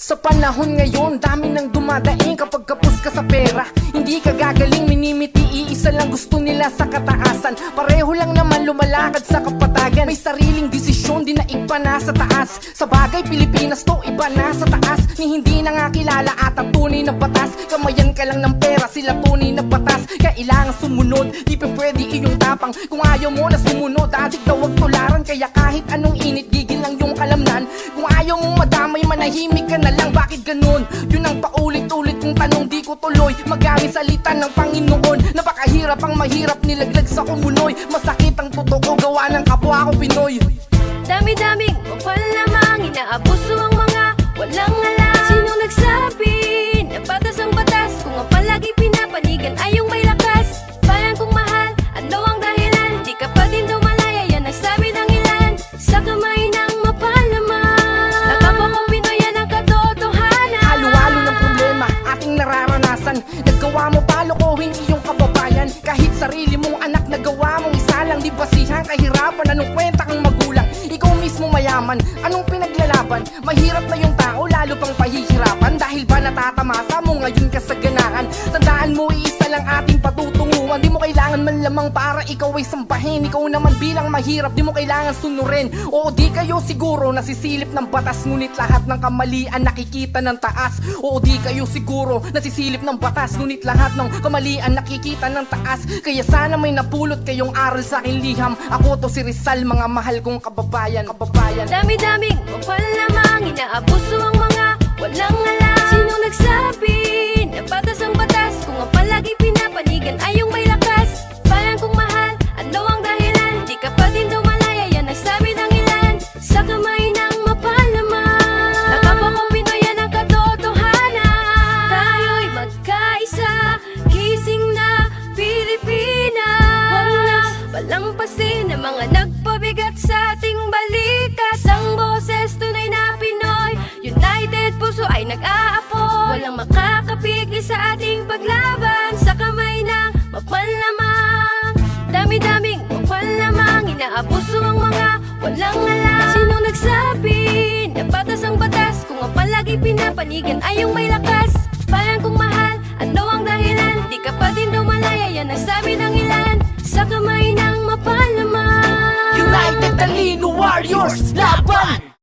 Sa panahon ngayon, dami nang dumadaing kapag kapos ka sa pera. Hindi ka gagaling, minimiti, iisa lang gusto nila sa kataasan. Pareho lang naman lumalakad sa kapatagan. May sariling desisyon, di na iba na sa taas. Sa bagay, Pilipinas to, iba na sa taas. Ni hindi na nga kilala at ang tunay na batas. Kamayan ka lang ng pera, sila tunay na batas. Kailangan sumunod, di pa pwede iyong tapang. Kung ayaw mo na sumunod, adik daw wag tularan. Kaya kahit anong init, gigil lang yung kalamnan. Kung ayaw mong madamay, manahimik ka na lang. Bakit ganun? Yun ang paulit-ulit kong tanong, di ko tuloy magamit salita ng Panginoon. Napakahirap ang mahirap, nilaglag sa kumunoy. Masakit ang totoo, gawa ng kapwa ko Pinoy. Dami-daming mapalamang, inaabuso ang mga walang alam. Sinong nagsabi na batas ang batas? Kung ang palagi pinapanigan ay yung may lakas. Bayan kong mahal, ano ang dahilan? Di ka pa din dumalaya, yan ang sabi ng ilan. Sa kamay ng mapalamang, nakapwa kong Pinoy, yan ang katotohanan. Halo-halo ng problema, ating nararanasan. Naggawa mo palokohin iyong kababayan. Kahit sarili mong anak, nagawa mong isa lang. Di basihan kahirapan, anong kwenta kang magulang? Ikaw mismo mayaman, anong pinaglalaban? Mahirap na yung tao, lalo pang pahihirapan. Dahil ba natatamasa mo ngayon kasaganahan? Tandaan mo, iisa lang ating patutunguhan. Di mo kailangan man lamang para ikaw ay sambahin. Ikaw naman bilang mahirap, di mo kailangan sunurin. Oo, di kayo siguro nasisilip ng batas, ngunit lahat ng kamalian nakikita ng taas. Oo, di kayo siguro nasisilip ng batas, ngunit lahat ng kamalian nakikita ng taas. Kaya sana may napulot kayong aral sa aking liham. Ako to si Rizal, mga mahal kong kababayan. Dami-daming mapalamang, inaabuso ang mga walang alam. Sinong nagsabi na batas ang batas? Kung ang palagi pinapanigan ay yung may lakas. Bayan kong mahal, ano ang dahilan? Di ka pa din dumalaya, yan ang sabi ng ilan. Sa kamay ng mapalamang, nakapwa kong Pinoy, yan ang katotohanan. Tayo'y magkaisa, gising na Pilipinas. Huwag na palampasin ang mga nagpabigat sa ating balikat. Ang boses tunay na Pinoy, united puso ay nag-aapoy. Walang makakapigil sa ating paglaban sa kamay ng mapalamang. Dami-daming mapalamang, inaabuso ang mga walang alam. Sinong nagsabi na batas ang batas? Kung ang palagi pinapanigan ay yung may lakas. Bayan kong mahal, ano ang dahilan? Di ka pa din dumalaya, yan ang sabi ng ilan. Sa kamay ng mapalamang. United Talino Warriors, laban!